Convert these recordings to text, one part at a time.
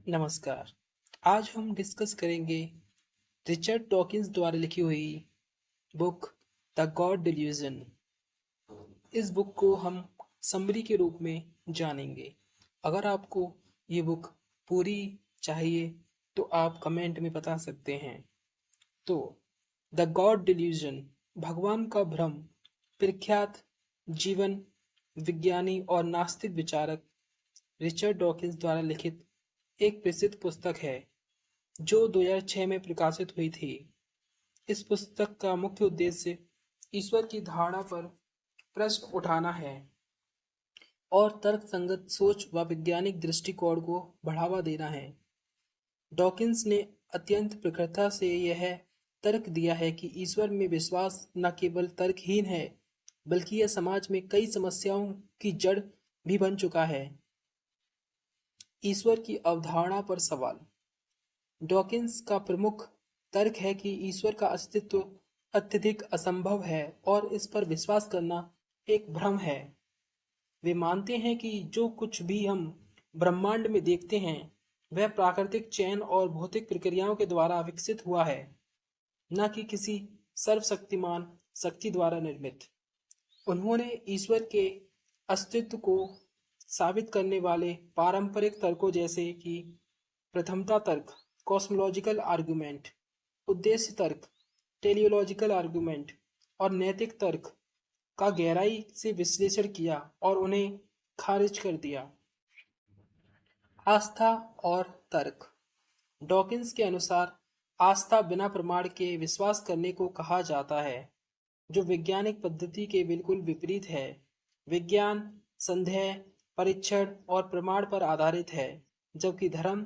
नमस्कार। आज हम डिस्कस करेंगे रिचर्ड डॉकिंस द्वारा लिखी हुई बुक द गॉड डिल्यूजन। इस बुक को हम समरी के रूप में जानेंगे। अगर आपको ये बुक पूरी चाहिए तो आप कमेंट में बता सकते हैं। तो द गॉड डिल्यूजन, भगवान का भ्रम, प्रख्यात जीवन विज्ञानी और नास्तिक विचारक रिचर्ड डॉकिंस द्वारा लिखित एक प्रसिद्ध पुस्तक है जो 2006 में प्रकाशित हुई थी। इस पुस्तक का मुख्य उद्देश्य ईश्वर की धारणा पर प्रश्न उठाना है और तर्कसंगत सोच व वैज्ञानिक दृष्टिकोण को बढ़ावा देना है। डॉकिंस ने अत्यंत प्रखरता से यह तर्क दिया है कि ईश्वर में विश्वास न केवल तर्कहीन है, बल्कि यह समाज में कई समस्याओं की जड़ भी बन चुका है। ईश्वर की अवधारणा पर सवाल। डॉकिंस का प्रमुख तर्क है कि ईश्वर का अस्तित्व अत्यधिक असंभव है और इस पर विश्वास करना एक भ्रम है। वे मानते हैं कि जो कुछ भी हम ब्रह्मांड में देखते हैं वह प्राकृतिक चयन और भौतिक प्रक्रियाओं के द्वारा विकसित हुआ है, न कि किसी सर्वशक्तिमान शक्ति द्वारा निर्मित। उन्होंने ईश्वर के अस्तित्व को साबित करने वाले पारंपरिक तर्कों जैसे कि प्रथमता तर्क, कॉस्मोलॉजिकल आर्गुमेंट, उद्देश्य तर्क, टेलियोलॉजिकल आर्गुमेंट और नैतिक तर्क का गहराई से विश्लेषण किया और उन्हें खारिज कर दिया। आस्था और तर्क। डॉकिंस के अनुसार आस्था बिना प्रमाण के विश्वास करने को कहा जाता है, जो वैज्ञानिक पद्धति के बिल्कुल विपरीत है। विज्ञान संदेह, परीक्षण और प्रमाण पर आधारित है, जबकि धर्म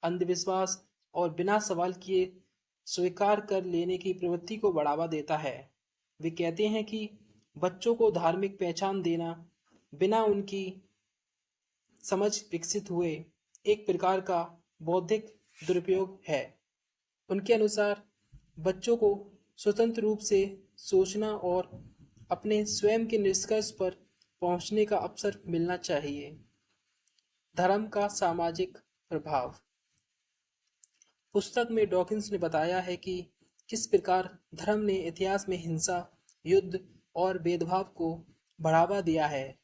अंधविश्वास और बिना सवाल किए स्वीकार कर लेने की प्रवृत्ति को बढ़ावा देता है। वे कहते हैं कि बच्चों को धार्मिक पहचान देना बिना उनकी समझ विकसित हुए एक प्रकार का बौद्धिक दुरुपयोग है। उनके अनुसार बच्चों को स्वतंत्र रूप से सोचना और अपने स्वयं के निष्कर्ष पर पहुंचने का अवसर मिलना चाहिए। धर्म का सामाजिक प्रभाव। पुस्तक में डॉकिंस ने बताया है कि किस प्रकार धर्म ने इतिहास में हिंसा, युद्ध और भेदभाव को बढ़ावा दिया है।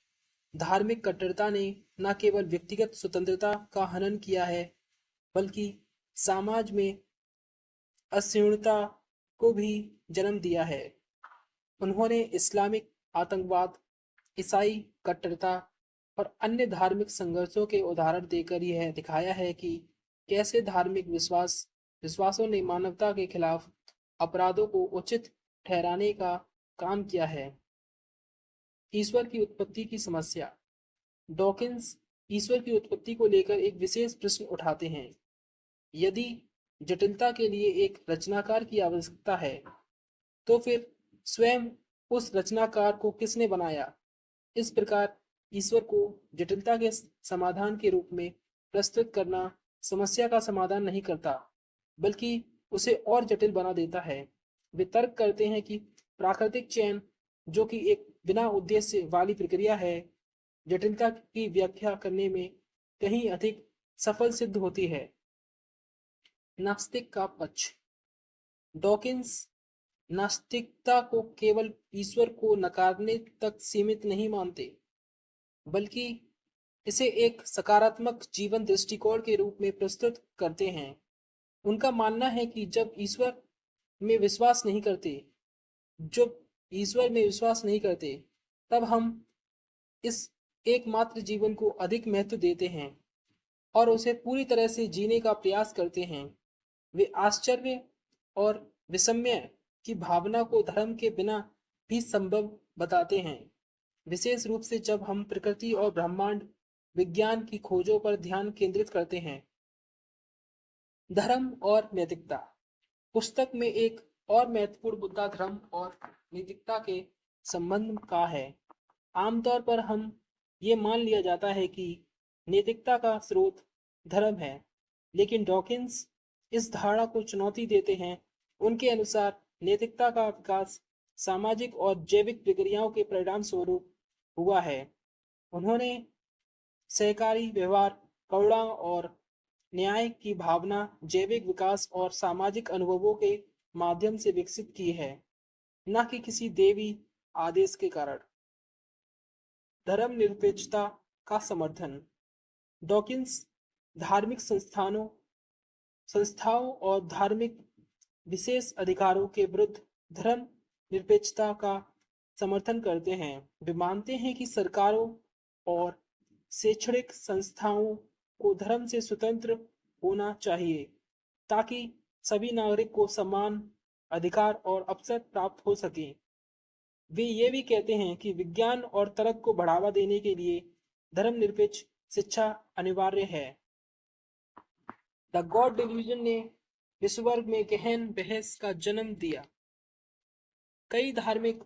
धार्मिक कट्टरता ने न केवल व्यक्तिगत स्वतंत्रता का हनन किया है, बल्कि समाज में असहिष्णुता को भी जन्म दिया है। उन्होंने इस्लामिक आतंकवाद, ईसाई कट्टरता और अन्य धार्मिक संघर्षों के उदाहरण देकर यह दिखाया है कि कैसे धार्मिक विश्वासों ने मानवता के खिलाफ अपराधों को उचित ठहराने का काम किया है। ईश्वर की उत्पत्ति की समस्या। डॉकिंस ईश्वर की उत्पत्ति को लेकर एक विशेष प्रश्न उठाते हैं। यदि जटिलता के लिए एक रचनाकार की आवश्यकता है, तो फिर स्वयं उस रचनाकार को किसने बनाया? इस प्रकार ईश्वर को जटिलता के समाधान के रूप में प्रस्तुत करना समस्या का समाधान नहीं करता, बल्कि उसे और जटिल बना देता है। वे तर्क करते हैं कि प्राकृतिक चयन, जो कि एक बिना उद्देश्य वाली प्रक्रिया है, जटिलता की व्याख्या करने में कहीं अधिक सफल सिद्ध होती है। नास्तिक का पक्ष। डॉकिंस नास्तिकता को केवल ईश्वर को नकारने तक सीमित नहीं मानते, बल्कि इसे एक सकारात्मक जीवन दृष्टिकोण के रूप में प्रस्तुत करते हैं। उनका मानना है कि में विश्वास नहीं करते जब ईश्वर में विश्वास नहीं करते, तब हम इस एकमात्र जीवन को अधिक महत्व देते हैं और उसे पूरी तरह से जीने का प्रयास करते हैं। वे आश्चर्य और विस्मय की भावना को धर्म के बिना भी संभव बताते हैं, विशेष रूप से जब हम प्रकृति और ब्रह्मांड विज्ञान की खोजों पर ध्यान केंद्रित करते हैं। धर्म और नैतिकता। पुस्तक में एक और महत्वपूर्ण मुद्दा धर्म और नैतिकता के संबंध का है। आमतौर पर हम ये मान लिया जाता है कि नैतिकता का स्रोत धर्म है, लेकिन डॉकिंस इस धारणा को चुनौती देते हैं। उनके अनुसार नैतिकता का विकास सामाजिक और जैविक प्रक्रियाओं के परिणाम स्वरूप हुआ है। उन्होंने सहकारी व्यवहार, करुणा और न्याय की भावना जैविक विकास और सामाजिक अनुभवों के माध्यम से विकसित की है, न कि किसी देवी आदेश के कारण। धर्मनिरपेक्षता का समर्थन। डॉकिंस धार्मिक संस्थाओं और धार्मिक विशेष अधिकारों के विरुद्ध धर्म निरपेक्षता का समर्थन करते हैं। वे मानते हैं कि सरकारों और शैक्षणिक संस्थाओं को धर्म से स्वतंत्र होना चाहिए ताकि सभी नागरिक को समान अधिकार और अवसर प्राप्त हो सके। वे ये भी कहते हैं कि विज्ञान और तर्क को बढ़ावा देने के लिए धर्मनिरपेक्ष शिक्षा अनिवार्य है। द गॉड डिल्यूजन ने विश्व भर में गहन बहस का जन्म दिया। कई धार्मिक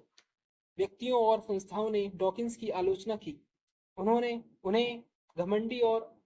व्यक्तियों और संस्थाओं ने डॉकिंस की आलोचना की। उन्होंने उन्हें घमंडी और